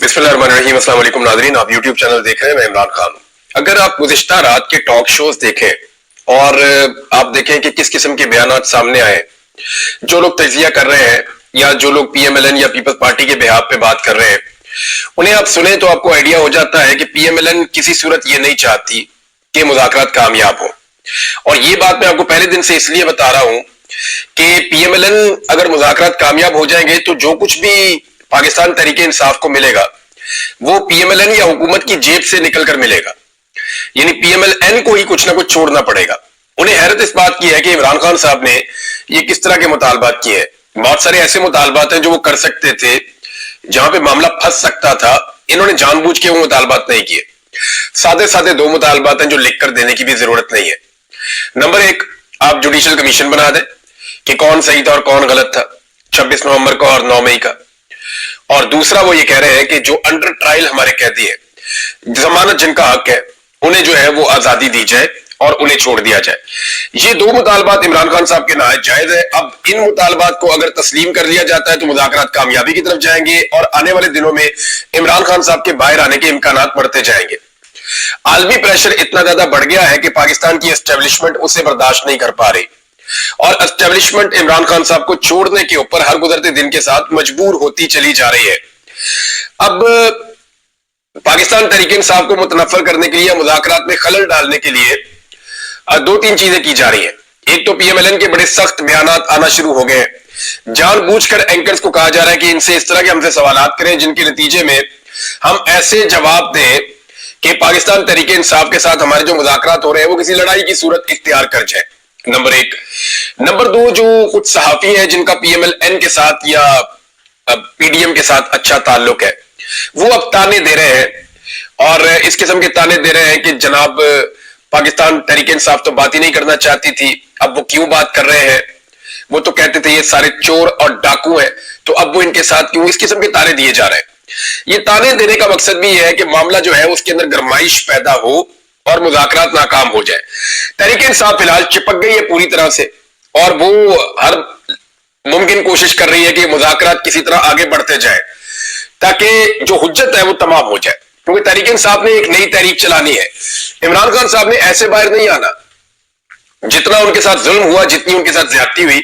बिस्मिल्लाहिर्रहमानिर्रहीम। अस्सलाम वालेकुम नाज़रीन, आप यूट्यूब चैनल देख रहे हैं, मैं इमरान खान हूं। अगर आप गुज़िश्ता रात के टॉक शोज देखें और आप देखें कि किस किस्म के बयानात सामने आए, जो लोग तजिया कर रहे हैं या जो लोग पीएमएलएन या पीपल्स पार्टी के बिहाफ पे बात कर रहे हैं, उन्हें आप सुने तो आपको आइडिया हो जाता है कि पीएमएलएन किसी सूरत ये नहीं चाहती कि मुज़ाकरात कामयाब हो। और ये बात मैं आपको पहले दिन से इसलिए बता रहा हूं कि पीएमएलएन अगर मुज़ाकरात कामयाब हो जाएंगे तो जो कुछ भी पाकिस्तान तहरीके इंसाफ को मिलेगा वो पीएमएलएन या हुकूमत की जेब से निकलकर मिलेगा, यानी पीएमएलएन को ही कुछ ना कुछ छोड़ना पड़ेगा। उन्हें हैरत इस बात की है कि इमरान खान साहब ने ये किस तरह के मुतालबात किए हैं। बहुत सारे ऐसे मुतालबात हैं जो वो कर सकते थे, जहां पे मामला फंस सकता था, इन्होंने जानबूझ के वो मुतालबात नहीं किए। सादे सादे दो मुतालबात हैं जो लिख कर देने की भी जरूरत नहीं है। नंबर एक, आप जुडिशल कमीशन बना दें कि कौन सही था और कौन गलत था 26 नवंबर को और 9 मई का। और दूसरा वो ये कह रहे हैं कि जो अंडर ट्रायल हमारे कैदी है, जमानत जिनका हक है, उन्हें जो है वो आजादी दी जाए और उन्हें छोड़ दिया जाए। ये दो मुतालबात इमरान खान साहब के नायत जायज है। अब इन मुतालबात को अगर तस्लीम कर लिया जाता है तो मुज़ाकरात कामयाबी की तरफ जाएंगे और आने वाले दिनों में इमरान खान साहब के बाहर आने के इम्कानात बढ़ते जाएंगे। आलमी प्रेशर इतना ज्यादा बढ़ गया है कि पाकिस्तान की एस्टेब्लिशमेंट उसे बर्दाश्त नहीं कर पा रही और एस्टेब्लिशमेंट इमरान खान साहब को छोड़ने के ऊपर हर गुजरते दिन के साथ मजबूर होती चली जा रही है। अब पाकिस्तान तहरीक इंसाफ को मुतनफर करने के लिए, मुज़ाकरात में खलल डालने के लिए दो तीन चीजें की जा रही हैं। एक तो पीएमएलएन के बड़े सख्त बयानात आना शुरू हो गए हैं। जानबूझकर एंकर्स को कहा जा रहा है कि इनसे इस तरह के हमसे सवालात करें जिनके नतीजे में हम ऐसे जवाब दें कि पाकिस्तान तहरीक इंसाफ के साथ हमारे जो मुज़ाकरात हो रहे हैं वो किसी लड़ाई की सूरत इख्तियार कर जाए। नंबर एक। नंबर दो, जो कुछ सहाफी हैं जिनका पीएमएलएन के साथ या पीडीएम के साथ अच्छा ताल्लुक है, वो अब ताने दे रहे हैं और इस किस्म के ताने दे रहे हैं कि जनाब पाकिस्तान तहरीक इंसाफ तो बात ही नहीं करना चाहती थी, अब वो क्यों बात कर रहे हैं। वो तो कहते थे ये सारे चोर और डाकू हैं, तो अब वो इनके साथ क्यों, इस किस्म के ताने दिए जा रहे हैं। ये ताने देने का मकसद भी है कि मामला जो है उसके अंदर गरमाइश पैदा हो और मुज़ाकरात नाकाम हो जाए। तहरीक इंसाफ फिलहाल चिपक गई है पूरी तरह से और वो हर मुमकिन कोशिश कर रही है कि मुज़ाकरात किसी तरह आगे बढ़ते जाए ताकि जो हुज्जत है वो तमाम हो जाए, क्योंकि तहरीक इंसाफ ने एक नई तहरीक चलानी है। इमरान खान साहब ने ऐसे बाहर नहीं आना। जितना उनके साथ जुल्म हुआ, जितनी उनके साथ ज्यादती हुई,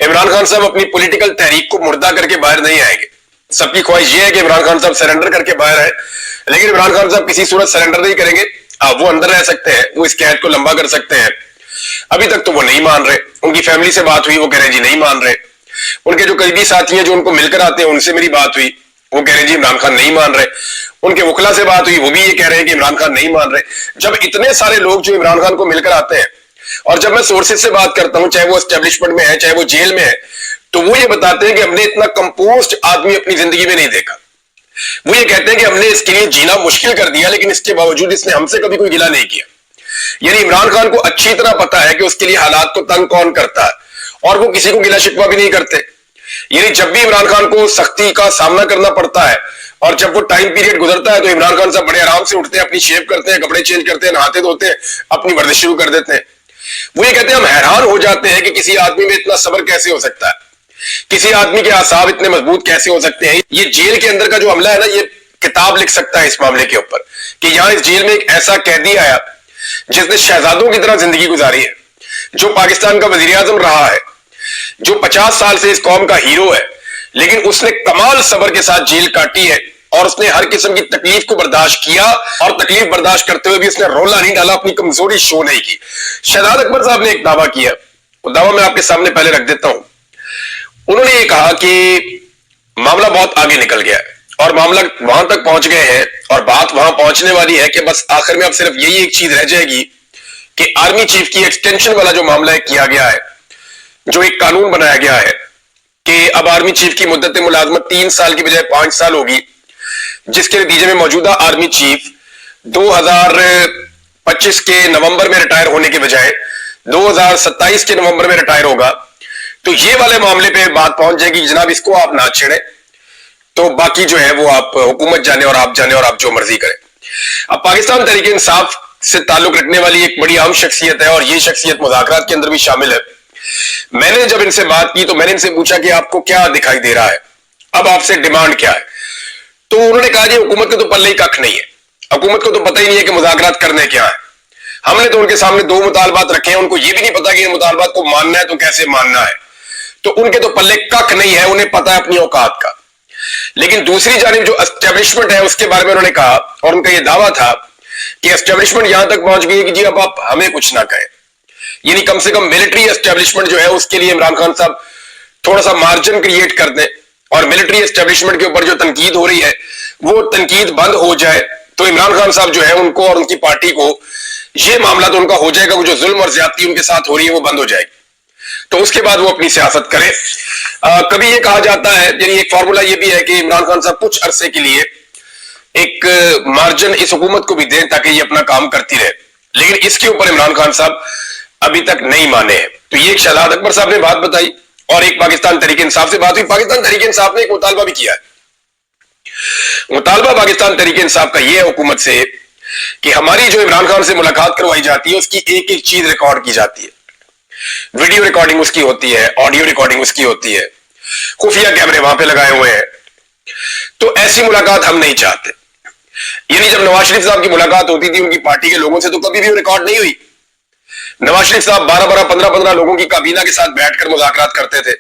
इमरान खान साहब अपनी पॉलिटिकल तहरीक को मुर्दा करके बाहर नहीं आएंगे। सबकी ख्वाहिश ये है कि इमरान खान साहब सरेंडर करके बाहर आए, लेकिन इमरान खान साहब किसी सूरत सरेंडर नहीं करेंगे। वो अंदर रह सकते हैं, वो इस कैद को लंबा कर सकते हैं। अभी तक तो वो नहीं मान रहे। उनकी फैमिली से बात हुई, वो कह रहे जी नहीं मान रहे। उनके जो करीबी साथी हैं जो उनको मिलकर आते हैं, उनसे मेरी बात हुई, वो कह रहे जी इमरान खान नहीं मान रहे। उनके वकला से बात हुई, वो भी ये कह रहे हैं कि इमरान खान नहीं मान रहे। जब इतने सारे लोग जो इमरान खान को मिलकर आते हैं और जब मैं सोर्सेज से बात करता हूं, चाहे वो एस्टेब्लिशमेंट में है चाहे वो जेल में है, तो वो ये बताते हैं कि हमने इतना कंपोस्ट आदमी अपनी जिंदगी में नहीं देखा। वो ये कहते हैं कि हमने इसके लिए जीना मुश्किल कर दिया, लेकिन इसके बावजूद इसने हमसे कभी कोई गिला नहीं किया। यानी इमरान खान को अच्छी तरह पता है कि उसके लिए हालात को तंग कौन करता है और वो किसी को गिला शिकवा भी नहीं करते। यानी जब भी इमरान खान को सख्ती का सामना करना पड़ता है और जब वो टाइम पीरियड गुजरता है तो इमरान खान साहब बड़े आराम से उठते हैं, अपनी शेव करते हैं, कपड़े चेंज करते हैं, नहाते धोते हैं, अपनी वर्जिश शुरू कर देते हैं। वो ये कहते हैं हम हैरान हो जाते हैं कि किसी आदमी में इतना सब्र कैसे हो सकता है, किसी आदमी के आसाब इतने मजबूत कैसे हो सकते हैं। ये जेल के अंदर का जो हमला है ना, ये किताब लिख सकता है इस मामले के ऊपर कि यहां इस जेल में एक ऐसा कैदी आया जिसने शहजादों की तरह जिंदगी गुजारी है, जो पाकिस्तान का वजीर आजम रहा है, जो 50 साल से इस कौम का हीरो है, लेकिन उसने कमाल सब्र के साथ जेल काटी है और उसने हर किस्म की तकलीफ को बर्दाश्त किया और तकलीफ बर्दाश्त करते हुए भी उसने रोला नहीं डाला, अपनी कमजोरी शो नहीं की। शहजाद अकबर साहब ने एक दावा किया, वो दावा मैं आपके सामने पहले रख देता हूं। उन्होंने ये कहा कि मामला बहुत आगे निकल गया है और मामला वहां तक पहुंच गए हैं और बात वहां पहुंचने वाली है कि बस आखिर में अब सिर्फ यही एक चीज रह जाएगी कि आर्मी चीफ की एक्सटेंशन वाला जो मामला है किया गया है, जो एक कानून बनाया गया है कि अब आर्मी चीफ की मुद्दत मुलाजमत 3 साल की बजाय 5 साल होगी, जिसके नतीजे में मौजूदा आर्मी चीफ 2025 के नवंबर में रिटायर होने के बजाय 2027 के नवंबर में रिटायर होगा। तो ये वाले मामले पे बात पहुंच जाएगी कि जनाब इसको आप ना छेड़े, तो बाकी जो है वो आप हुकूमत जाने और आप जाने और आप जो मर्जी करें। अब पाकिस्तान तहरीक इंसाफ से ताल्लुक रखने वाली एक बड़ी अहम शख्सियत है और ये शख्सियत मुज़ाकरात के अंदर भी शामिल है। मैंने जब इनसे बात की तो मैंने इनसे पूछा कि आपको क्या दिखाई दे रहा है, अब आपसे डिमांड क्या है। تو انہوں نے کہا جی حکومت کے تو پلے ہی ککھ نہیں ہے, حکومت کو تو پتہ ہی نہیں ہے کہ مذاکرات کرنے کیا ہے. ہم نے تو ان کے سامنے 2 مطالبات رکھے ہیں, ان کو یہ بھی نہیں پتا کہ یہ مطالبات کو ماننا ہے تو کیسے ماننا ہے, تو ان کے تو پلے ککھ نہیں ہے, انہیں پتا ہے اپنی اوقات کا. لیکن دوسری جانب جو اسٹیبلشمنٹ ہے اس کے بارے میں انہوں نے کہا, اور ان کا یہ دعویٰ تھا کہ اسٹیبلشمنٹ یہاں تک پہنچ گئی ہے کہ جی اب آپ ہمیں کچھ نہ کہیں. یعنی کم سے کم ملٹری اسٹیبلشمنٹ جو ہے اس کے لیے عمران خان صاحب تھوڑا سا مارجن کریٹ کر دیں, اور ملٹری اسٹیبلشمنٹ کے اوپر جو تنقید ہو رہی ہے وہ تنقید بند ہو جائے, تو عمران خان صاحب جو ہے ان کو اور ان کی پارٹی کو یہ معاملہ تو ان کا ہو جائے گا, وہ جو ظلم اور زیادتی ان کے ساتھ ہو رہی ہے وہ بند ہو جائے گی. تو اس کے بعد وہ اپنی سیاست کرے. کبھی یہ کہا جاتا ہے, یعنی ایک فارمولا یہ بھی ہے کہ عمران خان صاحب کچھ عرصے کے لیے ایک مارجن اس حکومت کو بھی دیں تاکہ یہ اپنا کام کرتی رہے, لیکن اس کے اوپر عمران خان صاحب ابھی تک نہیں مانے ہیں. تو یہ ایک شہزاد اکبر صاحب نے بات بتائی, اور ایک پاکستان تحریک انصاف سے بات ہوئی. پاکستان تحریک انصاف نے ایک مطالبہ بھی کیا ہے. مطالبہ پاکستان تحریک انصاف کا یہ ہے حکومت سے کہ ہماری جو عمران خان سے ملاقات کروائی جاتی ہے اس کی ایک ایک چیز ریکارڈ کی جاتی ہے, ویڈیو ریکارڈنگ اس کی ہوتی ہے, آڈیو ریکارڈنگ اس کی ہوتی ہے, خفیہ کیمرے وہاں پہ لگائے ہوئے ہیں. تو ایسی ملاقات ہم نہیں چاہتے. یعنی جب نواز شریف صاحب کی ملاقات ہوتی تھی ان کی پارٹی کے لوگوں سے تو کبھی بھی وہ ریکارڈ نہیں ہوئی. نواز شریف صاحب 12-15 لوگوں کی کابینہ کے ساتھ بیٹھ کر مذاکرات کرتے تھے,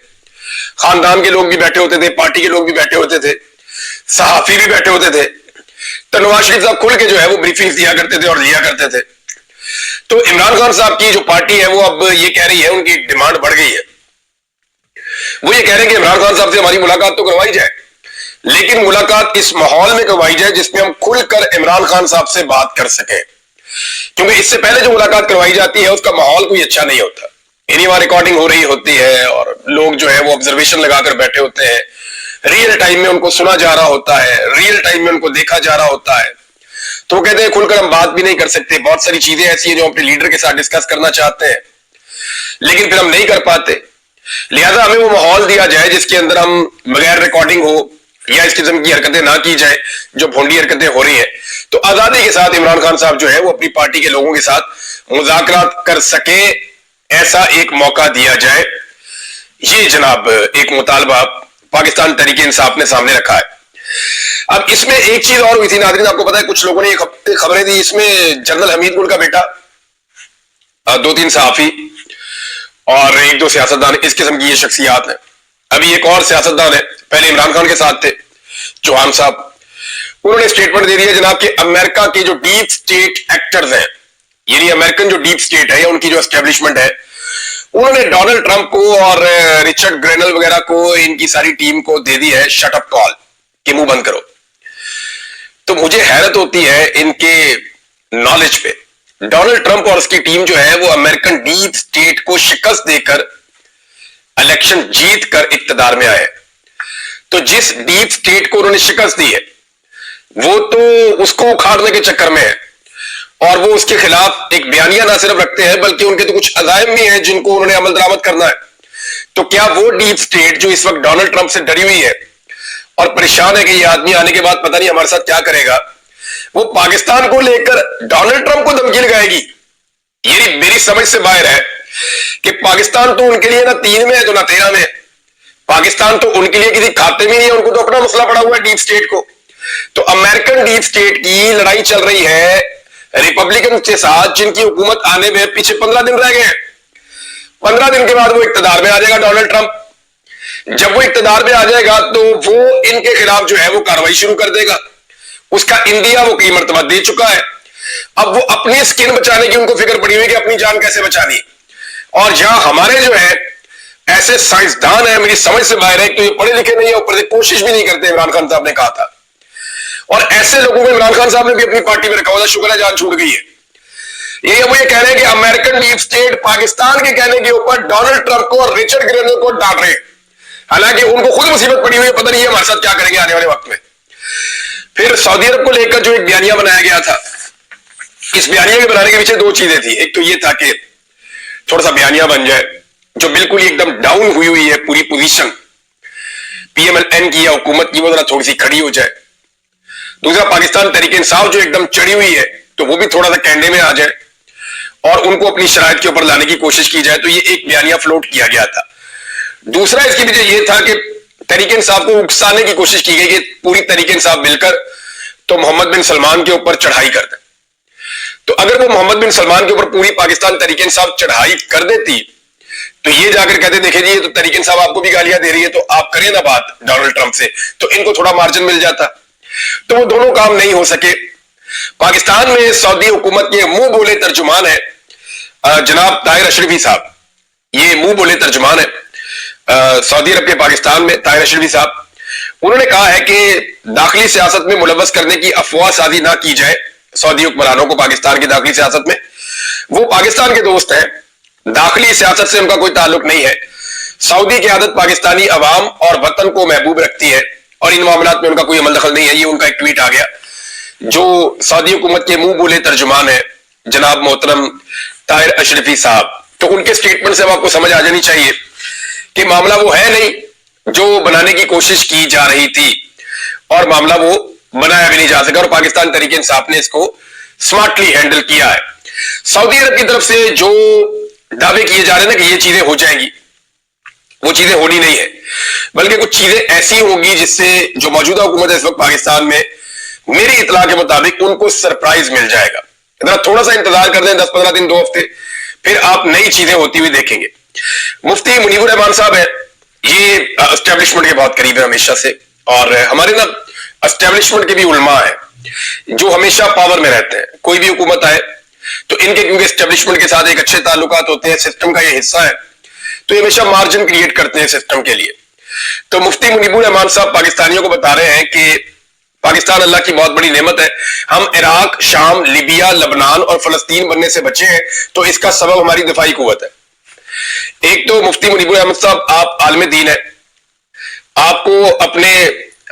خاندان کے لوگ بھی بیٹھے ہوتے تھے, پارٹی کے لوگ بھی بیٹھے ہوتے تھے, صحافی بھی بیٹھے ہوتے تھے. تو نواز شریف صاحب کھل کے جو ہے وہ بریفنگ دیا کرتے تھے اور لیا کرتے تھے. تو عمران خان صاحب کی جو پارٹی ہے وہ اب یہ کہہ رہی ہے, ان کی ڈیمانڈ بڑھ گئی ہے, وہ یہ کہہ رہے ہیں کہ عمران خان صاحب سے ہماری ملاقات تو کروائی جائے, لیکن ملاقات اس ماحول میں کروائی جائے جس میں ہم کھل کر عمران خان صاحب سے بات کر سکیں, کیونکہ اس سے پہلے جو ملاقات کروائی جاتی ہے اس کا ماحول کوئی اچھا نہیں ہوتا. یعنی وہاں ریکارڈنگ ہو رہی ہوتی ہے اور لوگ جو ہے وہ آبزرویشن لگا کر بیٹھے ہوتے ہیں, ریئل ٹائم میں ان کو سنا جا رہا ہوتا ہے, ریئل ٹائم میں ان کو دیکھا جا رہا ہوتا ہے. تو وہ کہتے ہیں کھل کر ہم بات بھی نہیں کر سکتے, بہت ساری چیزیں ایسی ہیں جو ہم اپنے لیڈر کے ساتھ ڈسکس کرنا چاہتے ہیں لیکن پھر ہم نہیں کر پاتے. لہذا ہمیں وہ ماحول دیا جائے جس کے اندر ہم بغیر ریکارڈنگ ہو یا اس قسم کی حرکتیں نہ کی جائیں جو بھونڈی حرکتیں ہو رہی ہیں, تو آزادی کے ساتھ عمران خان صاحب جو ہے وہ اپنی پارٹی کے لوگوں کے ساتھ مذاکرات کر سکیں, ایسا ایک موقع دیا جائے. یہ جناب ایک مطالبہ پاکستان تحریک انصاف نے سامنے رکھا ہے. اب اس میں ایک چیز اور ہوئی تھی ناظرین, آپ کو پتا ہے کچھ لوگوں نے خبریں دی, اس میں جنرل حمید گل کا بیٹا, 2-3 صحافی اور 1-2 سیاستدان, اس قسم کی یہ شخصیات ہیں. ابھی ایک اور سیاستدان ہے, پہلے عمران خان کے ساتھ تھے, چوہان صاحب, انہوں نے سٹیٹمنٹ دے دیا جناب کہ امریکہ کے جو ڈیپ سٹیٹ ایکٹرز ہیں, یعنی امریکن جو ڈیپ سٹیٹ ہے یا ان کی جو اسٹیبلشمنٹ ہے, انہوں نے ڈونلڈ ٹرمپ کو اور رچرڈ گرینل وغیرہ کو, ان کی ساری ٹیم کو دے دی ہے شٹ اپ کال کہ منہ بند کرو. تو مجھے حیرت ہوتی ہے ان کے نالج پہ. ڈونلڈ ٹرمپ اور اس کی ٹیم جو ہے وہ امریکن ڈیپ سٹیٹ کو شکست دے کر الیکشن جیت کر اقتدار میں آئے. تو جس ڈیپ سٹیٹ کو انہوں نے شکست دی ہے وہ تو اس کو اکھاڑنے کے چکر میں ہے, اور وہ اس کے خلاف ایک بیانیہ نہ صرف رکھتے ہیں بلکہ ان کے تو کچھ عزائم بھی ہیں جن کو انہوں نے عمل درآمد کرنا ہے. تو کیا وہ ڈیپ سٹیٹ جو اس وقت ڈونلڈ ٹرمپ سے ڈری ہوئی ہے اور پریشان ہے کہ یہ آدمی آنے کے بعد پتہ نہیں ہمارے ساتھ کیا کرے گا, وہ پاکستان کو لے کر ڈونلڈ ٹرمپ کو دھمکی لگائے گی؟ یہ میری سمجھ سے باہر ہے کہ پاکستان تو ان کے لیے نہ 3 میں ہے تو نہ 13 میں ہے. پاکستان تو ان کے لیے کسی کھاتے میں نہیں ہے, ان کو تو اپنا مسئلہ پڑا ہوا ہے ڈیپ سٹیٹ کو. تو امریکن ڈیپ سٹیٹ کی لڑائی چل رہی ہے ریپبلکن کے ساتھ جن کی حکومت آنے میں پیچھے 15 دن رہ گئے ہیں. 15 دن کے بعد وہ اقتدار میں آ جائے گا ڈونلڈ ٹرمپ. جب وہ اقتدار میں آ جائے گا تو وہ ان کے خلاف جو ہے وہ کاروائی شروع کر دے گا. اس کا اندیا وہ کئی مرتبہ دے چکا ہے. اب وہ اپنی سکن بچانے کی ان کو فکر پڑی ہوئی کہ اپنی جان کیسے بچانی. اور جہاں ہمارے جو ہے ایسے سائنسدان ہیں, میری سمجھ سے باہر ہے کہ یہ پڑھے لکھے نہیں ہیں, اوپر سے کوشش بھی نہیں کرتے, عمران خان صاحب نے کہا تھا, اور ایسے لوگوں کو عمران خان صاحب نے بھی اپنی پارٹی میں رکھا ہوا, شکر ہے جان چھوٹ گئی ہے. وہ یہ کہہ رہے ہیں کہ امریکن ڈیپ سٹیٹ پاکستان کے کہنے کے اوپر ڈونلڈ ٹرمپ کو اور رچرڈ گرینل کو ڈانٹ رہے ہیں, حالانکہ ان کو خود مصیبت پڑی ہوئی ہے, پتہ نہیں ہے ہمارے ساتھ کیا کریں گے آنے والے وقت میں. پھر سعودی عرب کو لے کر جو ایک بیانیہ بنایا گیا تھا, اس بیانیہ کے بنانے کے پیچھے 2 چیزیں تھیں. ایک تو یہ تھا کہ تھوڑا سا بیانیہ بن جائے جو بالکل ایک دم ڈاؤن ہوئی ہے پوری position P M L N کی یا حکومت کی, وہ ذرا تھوڑی سی کھڑی ہو جائے. دوسرا پاکستان تحریک انصاف جو ایک دم چڑھی ہوئی ہے تو وہ بھی تھوڑا سا کینڈے میں آ جائے اور ان کو اپنی شرائط کے اوپر لانے کی کوشش کی جائے. تو یہ ایک بیانیہ فلوٹ کیا گیا تھا. دوسرا اس کے پیچھے یہ تھا کہ तहरीक इंसाफ को उकसाने की कोशिश की गई कि पूरी तहरीक इंसाफ मिलकर तो मोहम्मद बिन सलमान के ऊपर चढ़ाई कर दे। तो अगर वो मोहम्मद बिन सलमान के ऊपर पूरी पाकिस्तान तहरीक इंसाफ चढ़ाई कर देती तो ये जाकर कहते देखिए जी ये तो तहरीक इंसाफ आपको भी गालियां दे रही है, तो आप करें ना बात डोनाल्ड ट्रंप से, तो इनको थोड़ा मार्जिन मिल जाता। तो वो दोनों काम नहीं हो सके। पाकिस्तान में सऊदी हुकूमत के मुंह बोले तर्जुमान है जनाब ताहिर अशरफी साहब। ये मुंह बोले तर्जुमान है सऊदी अरब के पाकिस्तान में ताहिर अशरफी साहब। उन्होंने कहा है कि दाखिली सियासत में मुलव्वस करने की अफवाह साजी ना की जाए सऊदी हुक्मरानों को पाकिस्तान की दाखिली सियासत में। वो पाकिस्तान के दोस्त हैं, दाखिली सियासत से उनका कोई ताल्लुक नहीं है। सऊदी की आदत पाकिस्तानी अवाम और वतन को महबूब रखती है और इन मामलात में उनका कोई अमल दखल नहीं है। ये उनका एक ट्वीट आ गया जो सऊदी हुकूमत के मुंह बोले तर्जुमान है जनाब मोहतरम ताहिर अशरफी साहब। तो उनके स्टेटमेंट से अब आपको समझ आ जानी चाहिए कि मामला वो है नहीं जो बनाने की कोशिश की जा रही थी, और मामला वो बनाया भी नहीं जा सका, और पाकिस्तान तहरीक इंसाफ ने इसको स्मार्टली हैंडल किया है। सऊदी अरब की तरफ से जो दावे किए जा रहे हैं ना कि ये चीजें हो जाएंगी, वो चीजें होनी नहीं है, बल्कि कुछ चीजें ऐसी होंगी जिससे जो मौजूदा हुकूमत है इस वक्त पाकिस्तान में, मेरी इतला के मुताबिक उनको सरप्राइज मिल जाएगा। इतना थोड़ा सा इंतजार कर दें, 10-15 दिन 2 हफ्ते, फिर आप नई चीजें होती हुई देखेंगे। मुफ्ती मुनीबुर रहमान साहब है, ये एस्टेब्लिशमेंट के बहुत करीब है हमेशा से, और हमारे ना एस्टेब्लिशमेंट के भी उलमा है जो हमेशा पावर में रहते हैं। कोई भी हुकूमत आए तो इनके क्योंकि एस्टेब्लिशमेंट के साथ एक अच्छे ताल्लुकात होते हैं, सिस्टम का ये हिस्सा है, तो ये हमेशा मार्जिन क्रिएट करते हैं सिस्टम के लिए। तो मुफ्ती मुनीबुर रहमान साहब पाकिस्तानियों को बता रहे हैं कि पाकिस्तान अल्लाह की बहुत बड़ी नेमत है, हम इराक, शाम, लीबिया, लबनान और फलस्तीन बनने से बचे हैं, तो इसका सबब हमारी दिफाई कुव्वत है। एक तो मुफ्ती मुनीबुर रहमान साहब आप आलम दीन है, आपको अपने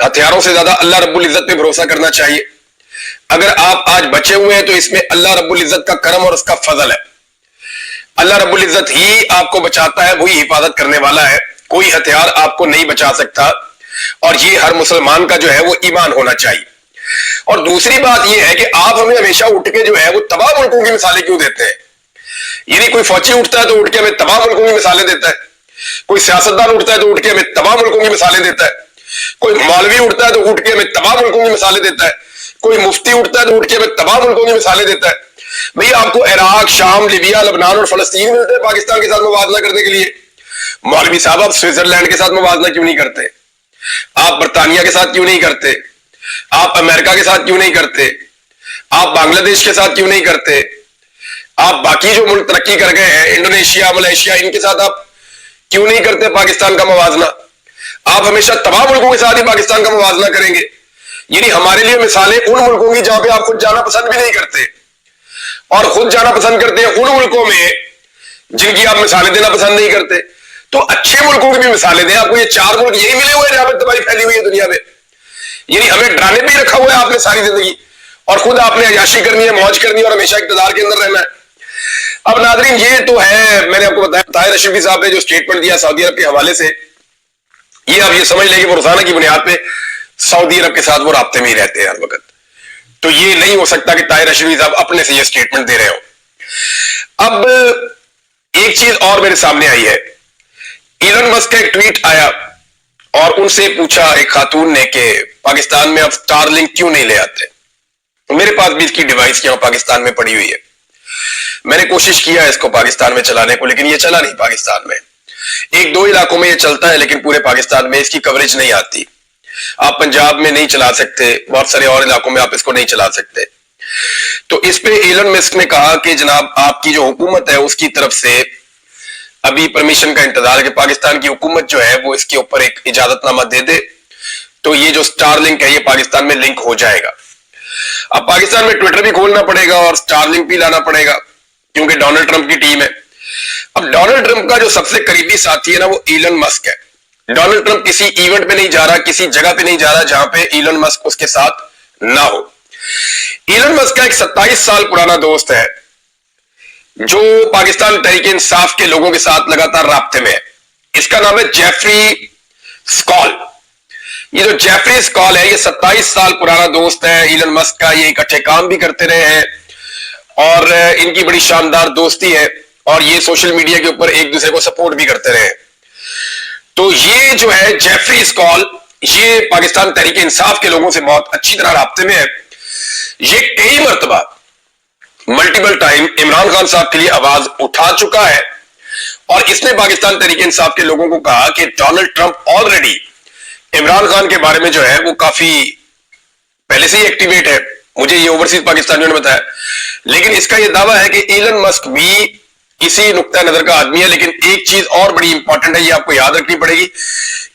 हथियारों से ज्यादा अल्लाह रब्बुल इज्जत पे भरोसा करना चाहिए। अगर आप आज बचे हुए हैं तो इसमें अल्लाह रब्बुल इज्जत का करम और उसका फजल है। अल्लाह रब्बुल इज्जत ही आपको बचाता है, वही हिफाजत करने वाला है, कोई हथियार आपको नहीं बचा सकता, और ये हर मुसलमान का जो है वो ईमान होना चाहिए। और दूसरी बात ये है कि आप हमें हमेशा उठ के जो है वो तबाह मुल्कों की मिसालें क्यों देते हैं? यानी कोई फौजी उठता है तो उठ के हमें तबाह मुल्कों की मिसालें देता है, कोई सियासतदान उठता है तो उठ के हमें तबाह मुल्कों की मिसालें देता है, कोई मौलवी उठता है तो उठ के हमें तबाह मुल्कों की मिसालें देता है, कोई मुफ्ती उठता है तो उठ के हमें तबाह मुल्कों की मिसालें देता है। भैया आपको इराक, शाम, लीबिया, लबनान और फलस्तीन मिलते हैं पाकिस्तान के साथ मुवाजना करने के लिए। मौलवी साहब आप स्विट्जरलैंड के साथ मुवाजना क्यों नहीं करते? आप बर्तानिया के साथ क्यों नहीं करते? आप अमेरिका के साथ क्यों नहीं करते? आप बांग्लादेश के साथ क्यों नहीं करते? आप बाकी जो मुल्क तरक्की कर गए हैं, इंडोनेशिया, मलेशिया, इनके साथ आप क्यों नहीं करते पाकिस्तान का मुवाजना? आप हमेशा तबाह मुल्कों के साथ ही पाकिस्तान का मुवाजना करेंगे। यानी हमारे लिए मिसालें उन मुल्कों की जहां पे आप खुद जाना पसंद भी नहीं करते, और खुद जाना पसंद करते हैं उन मुल्कों में जिनकी आप मिसालें देना पसंद नहीं करते। तो अच्छे मुल्कों की भी मिसालें दें। आपको ये 4 मुल्क यही मिले हुए हैं जहां पर तबाही फैली हुई है दुनिया में। यानी हमें डराने पे ही रखा हुआ है आपने सारी जिंदगी, और खुद आपने अयाशी करनी है, मौज करनी है और हमेशा इक़्तिदार के अंदर रहना है। अब नाज़रीन ये तो है, मैंने आपको बताया ताहिर अशरफी साहब ने जो स्टेटमेंट दिया सऊदी अरब के हवाले से, ये आप ये समझ लें कि वो रोजाना की बुनियाद पे सऊदी अरब के साथ वो राब्ते में ही रहते हैं हर वक्त। तो ये नहीं हो सकता कि ताहिर अशरफी साहब अपने से ये स्टेटमेंट दे रहे हो। अब एक चीज और मेरे सामने आई है, इलन मस्क का एक ट्वीट आया और उनसे पूछा एक खातून ने कि पाकिस्तान में अब स्टारलिंक क्यों नहीं ले आते। तो मेरे पास भी इसकी डिवाइस यहाँ पाकिस्तान में पड़ी हुई है, मैंने कोशिश किया इसको पाकिस्तान में चलाने को, लेकिन ये चला नहीं पाकिस्तान में। 1-2 इलाकों में ये चलता है लेकिन पूरे पाकिस्तान में इसकी कवरेज नहीं आती। आप पंजाब में नहीं चला सकते, बहुत सारे और इलाकों में आप इसको नहीं चला सकते। तो इस पे एलन मस्क ने कहा कि जनाब आपकी जो हुकूमत है उसकी तरफ से अभी परमिशन का इंतजार है कि पाकिस्तान की हुकूमत जो है वो इसके ऊपर एक इजाजतनामा दे दे, तो ये जो स्टारलिंक है ये पाकिस्तान में लिंक हो जाएगा। अब पाकिस्तान में ट्विटर भी खोलना पड़ेगा और स्टारलिंक भी लाना पड़ेगा क्योंकि डोनाल्ड ट्रंप की टीम है। अब डोनाल्ड ट्रंप का जो सबसे करीबी साथी है ना वो एलन मस्क है। डोनाल्ड ट्रंप किसी इवेंट पे नहीं जा रहा, किसी जगह पे नहीं जा रहा जहां पे एलन मस्क उसके साथ ना हो। एलन मस्क का एक 27 साल पुराना दोस्त है जो पाकिस्तान तहरीक इंसाफ के लोगों के साथ लगातार राब्ते में है। इसका नाम है जेफरी स्कॉल। ये जो जेफरी स्कॉल है ये 27 साल पुराना दोस्त है एलन मस्क का। ये इकट्ठे काम भी करते रहे हैं और इनकी बड़ी शानदार दोस्ती है और ये सोशल मीडिया के ऊपर एक दूसरे को सपोर्ट भी करते रहे। تو یہ جو ہے جیفری اسکال، یہ پاکستان تحریک انصاف کے لوگوں سے بہت اچھی طرح رابطے میں ہے. یہ کئی مرتبہ ملٹیپل ٹائم عمران خان صاحب کے لیے آواز اٹھا چکا ہے، اور اس نے پاکستان تحریک انصاف کے لوگوں کو کہا کہ Donald Trump already Imran Khan کے بارے میں جو ہے وہ کافی پہلے سے ہی ایکٹیویٹ ہے. مجھے یہ اوورسیز پاکستانیوں نے بتایا. لیکن اس کا یہ دعویٰ ہے کہ ایلن مسک بھی اسی نقطہ نظر کا آدمی ہے. لیکن ایک چیز اور بڑی امپورٹنٹ ہے، یہ آپ کو یاد رکھنی پڑے گی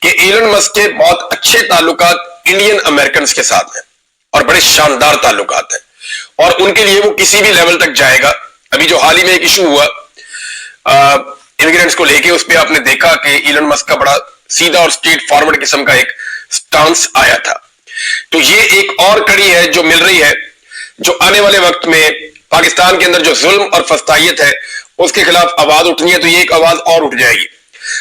کہ ایلن مسک کے بہت اچھے تعلقات انڈین امریکنز کے ساتھ ہیں، اور بڑے شاندار تعلقات ہیں، اور ان کے لیے وہ کسی بھی لیول تک جائے گا. ابھی جو حال ہی میں ایک ایشو ہوا امیگرینٹس کو لے کے، اس پہ آپ نے دیکھا کہ ایلن مسک کا بڑا سیدھا اور اسٹریٹ فارورڈ قسم کا ایک سٹانس آیا تھا. تو یہ ایک اور کڑی ہے جو مل رہی ہے، جو آنے والے وقت میں پاکستان کے اندر جو ظلم اور فسطائیت ہے اس کے خلاف آواز اٹھنی ہے. تو یہ ایک آواز اور اٹھ جائے گی.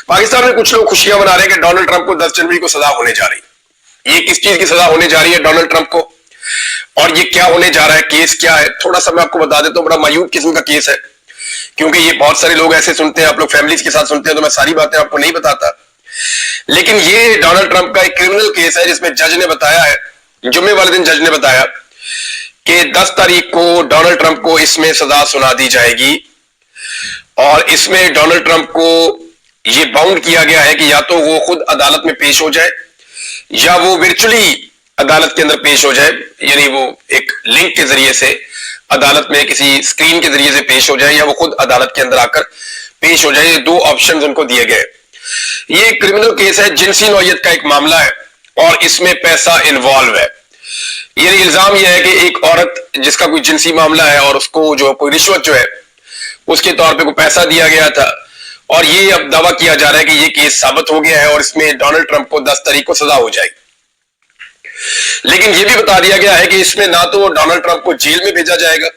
پاکستان میں کچھ لوگ خوشیاں منا رہے ہیں کہ ڈونلڈ ٹرمپ کو 10 جنوری کو سزا ہونے جا رہی ہے. یہ کس چیز کی سزا ہونے جا رہی ہے ڈونلڈ ٹرمپ کو، اور یہ کیا ہونے جا رہا ہے، کیس کیا ہے؟ تھوڑا سا میں آپ کو بتا دیتا ہوں. بڑا مایوب قسم کا کیس ہے، کیونکہ یہ بہت سارے لوگ ایسے سنتے ہیں، آپ لوگ فیملیز کے ساتھ سنتے ہیں، تو میں ساری باتیں آپ کو نہیں بتاتا. لیکن یہ ڈونلڈ ٹرمپ کا ایک کرمنل کیس ہے، جس میں جج نے بتایا ہے، جمعے والے دن جج نے بتایا کہ 10 تاریخ کو ڈونلڈ ٹرمپ کو اس میں سزا سنا دی جائے گی. اور اس میں ڈونلڈ ٹرمپ کو یہ باؤنڈ کیا گیا ہے کہ یا تو وہ خود عدالت میں پیش ہو جائے، یا وہ ورچولی عدالت کے اندر پیش ہو جائے، یعنی وہ ایک لنک کے ذریعے سے عدالت میں کسی اسکرین کے ذریعے سے پیش ہو جائے، یا وہ خود عدالت کے اندر آ کر پیش ہو جائے. یہ 2 آپشنز ان کو دیے گئے. یہ ایک کرمنل کیس ہے، جنسی نوعیت کا ایک معاملہ ہے، اور اس میں پیسہ انوالو ہے. یعنی الزام یہ ہے کہ ایک عورت جس کا کوئی جنسی معاملہ ہے، اور اس کو جو کوئی رشوت جو ہے اس کے طور پہ کوئی پیسہ دیا گیا تھا، اور یہ اب دعویٰ کیا جا رہا ہے کہ یہ کیس ثابت ہو گیا ہے، اور اس میں ڈونلڈ ٹرمپ کو 10 تاریخ کو سزا ہو جائے گی. لیکن یہ بھی بتا دیا گیا ہے کہ اس میں نہ تو ڈونلڈ ٹرمپ کو جیل میں بھیجا جائے گا،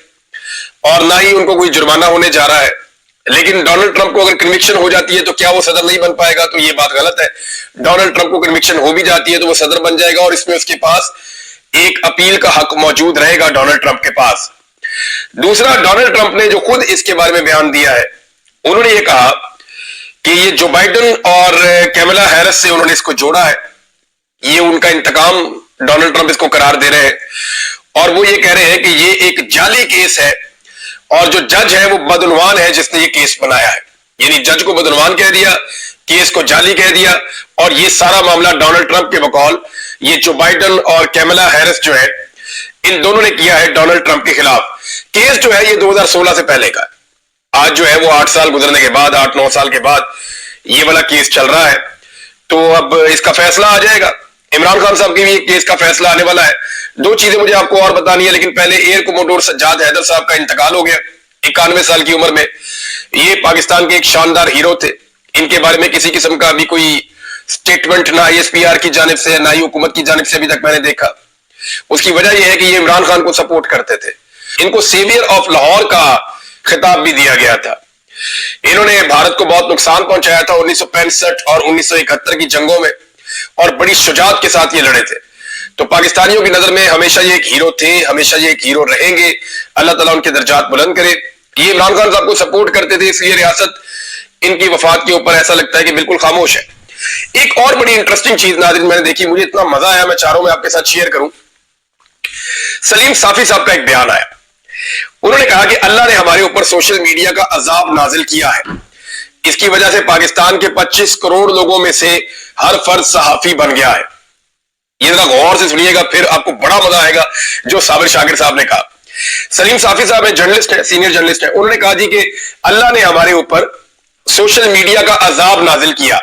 اور نہ ہی ان کو کوئی جرمانہ ہونے جا رہا ہے. لیکن ڈونلڈ ٹرمپ کو اگر کنوکشن ہو جاتی ہے تو کیا وہ صدر نہیں بن پائے گا؟ تو یہ بات غلط ہے. ڈونلڈ ٹرمپ کو کنوکشن ہو بھی جاتی ہے تو وہ صدر بن جائے گا، اور اس میں اس کے پاس ایک اپیل کا حق موجود رہے گا ڈونلڈ ٹرمپ کے پاس. دوسرا، ڈونلڈ ٹرمپ نے جو خود اس کے بارے میں بیان دیا ہے، انہوں نے یہ کہا کہ یہ جو بائیڈن اور کیملا ہیرس سے انہوں نے اس کو جوڑا ہے، یہ ان کا انتقام ڈونلڈ ٹرمپ اس کو قرار دے رہے ہیں. اور وہ یہ کہہ رہے ہیں کہ یہ ایک جعلی کیس ہے، اور جو جج ہے وہ بدعنوان ہے جس نے یہ کیس بنایا ہے. یعنی جج کو بدعنوان کہہ دیا، کیس کو جعلی کہہ دیا، اور یہ سارا معاملہ ڈونلڈ ٹرمپ کے بقول یہ جو بائیڈن اور کیملا ہیرس جو ہے، ان دونوں نے کیا ہے ڈونلڈ ٹرمپ کے خلاف. کیس جو ہے یہ 2016 سے پہلے کا ہے. آج جو ہے وہ 8 سال گزرنے کے بعد، 8-9 سال کے بعد یہ والا کیس چل رہا ہے. تو اب اس کا فیصلہ آ جائے گا. عمران خان صاحب کی بھی کیس کا فیصلہ آنے والا ہے. 2 چیزیں مجھے آپ کو اور بتانی ہے، لیکن پہلے ایئر کوموڈور سجاد حیدر صاحب کا انتقال ہو گیا 91 سال کی عمر میں. یہ پاکستان کے ایک شاندار ہیرو تھے. ان کے بارے میں کسی قسم کا ابھی کوئی سٹیٹمنٹ نہ ISPR کی جانب سے، نہ ہی حکومت کی جانب سے ابھی تک میں نے دیکھا. اس کی وجہ یہ ہے کہ یہ عمران خان کو سپورٹ کرتے تھے. ان کو سیویئر آف لاہور کا خطاب بھی دیا گیا تھا. انہوں نے بھارت کو بہت نقصان پہنچایا تھا 1965 اور 1971 کی جنگوں میں، اور بڑی شجاعت کے ساتھ یہ لڑے تھے. تو پاکستانیوں کی نظر میں ہمیشہ یہ ایک ہیرو تھے، ہمیشہ یہ ایک ہیرو رہیں گے. اللہ تعالیٰ ان کے درجات بلند کرے. یہ عمران خان صاحب کو سپورٹ کرتے تھے، اس لیے ریاست ان کی وفات کے اوپر ایسا لگتا ہے کہ بالکل خاموش ہے. ایک اور بڑی انٹرسٹنگ چیز ناظرین میں نے دیکھی، مجھے اتنا مزہ آیا، میں چاہ رہا ہوں میں آپ کے ساتھ شیئر کروں. سلیم صافی صاحب کا ایک بیان آیا. انہوں نے کہا کہ اللہ نے ہمارے اوپر سوشل میڈیا کا عذاب نازل کیا ہے. اس کی وجہ سے پاکستان کے 25 کروڑ لوگوں میں سے ہر فرد صحافی بن گیا ہے. یہ ذرا غور سے سنیے گا، پھر آپ کو بڑا مزہ آئے گا جو صابر شاکر صاحب نے کہا. سلیم صافی صاحب جرنلسٹ ہیں، سینئر جرنلسٹ ہیں. انہوں نے کہا جی کہ اللہ نے ہمارے اوپر سوشل میڈیا کا عذاب نازل کیا.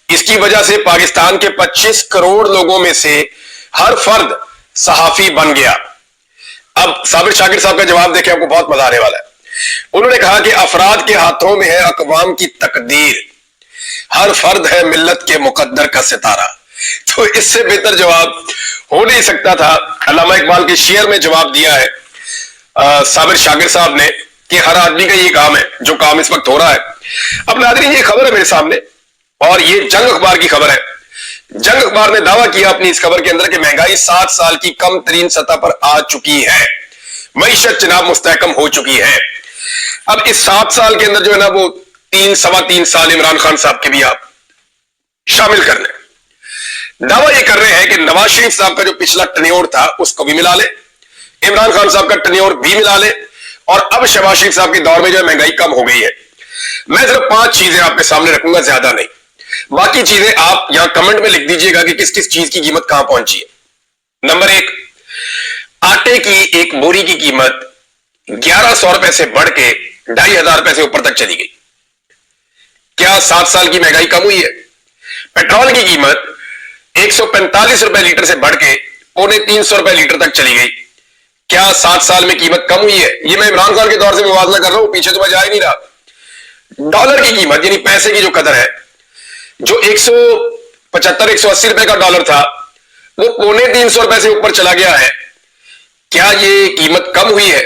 اس کی وجہ سے پاکستان کے 25 کروڑ لوگوں میں سے ہر فرد صحافی بن گیا. اب صابر شاکر صاحب کا جواب دیکھیں، آپ کو بہت مزہ آنے والا ہے. انہوں نے کہا کہ افراد کے ہاتھوں میں ہے اقوام کی تقدیر، ہر فرد ہے ملت کے مقدر کا ستارہ. تو اس سے بہتر جواب ہو نہیں سکتا تھا. علامہ اقبال کے شعر میں جواب دیا ہے صابر شاکر صاحب نے کہ ہر آدمی کا یہ کام ہے جو کام اس وقت ہو رہا ہے. اب ناظرین یہ خبر ہے میرے سامنے، اور یہ جنگ اخبار کی خبر ہے. جنگ اخبار نے دعویٰ کیا اپنی اس خبر کے اندر کہ مہنگائی 7 سال کی کم ترین سطح پر آ چکی ہے، معیشت جناب مستحکم ہو چکی ہے. اب اس 7 سال کے اندر جو ہے نا وہ 3 سوا 3 سال عمران خان صاحب کے بھی آپ शामिल कर लें। दावा यह कर रहे हैं कि नवाज शरीफ साहब का जो पिछला टन्योर था उसको भी मिला ले, इमरान खान साहब का टन्योर भी मिला ले, और अब शहबाज शरीफ साहब के दौर में जो महंगाई कम हो गई है। मैं सिर्फ 5 चीजें आपके सामने रखूंगा, ज्यादा नहीं। बाकी चीजें आप यहां कमेंट में लिख दीजिएगा कि किस किस चीज की कीमत कहां पहुंची है। नंबर 1, आटे की एक बोरी की कीमत 1100 रुपए से बढ़ के 2500 रुपए से ऊपर तक चली गई। क्या 7 साल की महंगाई कम हुई है? पेट्रोल की कीमत 145 रुपए लीटर से बढ़ के 350 रुपए लीटर तक चली गई। क्या 7 साल में कीमत कम हुई है? ये मैं इमरान खान के दौर से मुवाजना कर रहा हूं, पीछे तो मैं जा ही नहीं रहा। डॉलर की कीमत यानी पैसे की जो कदर है, जो 175-180 रुपए का डॉलर था वो 350 रुपए से ऊपर चला गया है। क्या ये कीमत कम हुई है?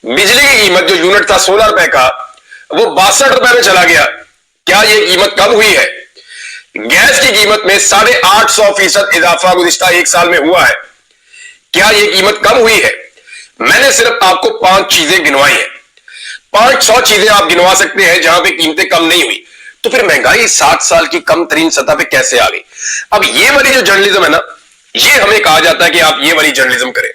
बिजली की कीमत जो यूनिट था 16 रुपए का, वो 62 रुपए में चला गया। क्या ये कीमत कम हुई है? गैस की कीमत में 850% इजाफा गुज़िश्ता 1 साल में हुआ है। क्या ये कीमत कम हुई है? मैंने सिर्फ आपको 5 चीजें गिनवाई हैं। 500 चीजें आप गिनवा सकते हैं जहां पे कीमतें कम नहीं हुई। तो फिर महंगाई 7 साल की कम तरीन सतह पे कैसे आ गई? अब ये वाली जो जर्नलिज्म है ना, ये हमें कहा जाता है कि आप ये वाली जर्नलिज्म करें।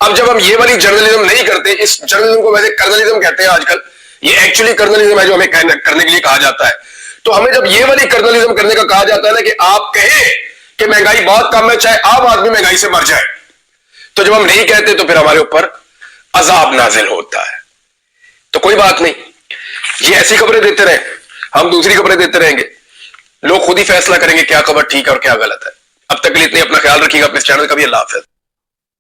अब जब हम ये वाली जर्नलिज्म नहीं करते, इस जर्नलिज्म को वैसे कर्नलिज्म कहते हैं आजकल, ये एक्चुअली कर्नलिज्म है जो हमें करने के लिए कहा जाता है। तो हमें जब ये वाली कर्नलिज्म करने का कहा जाता है ना कि आप कहें कि महंगाई बहुत कम है, चाहे आम आदमी महंगाई से मर जाए, तो जब हम नहीं कहते तो फिर हमारे ऊपर अजाब नाजिल होता है। तो कोई बात नहीं, ये ऐसी खबरें देते रहे, हम दूसरी खबरें देते रहेंगे, लोग खुद ही फैसला करेंगे क्या खबर ठीक है और क्या गलत है। अब तक के लिए इतने, अपना ख्याल रखिएगा, अपने चैनल का भी। अल्लाह हाफ़िज़।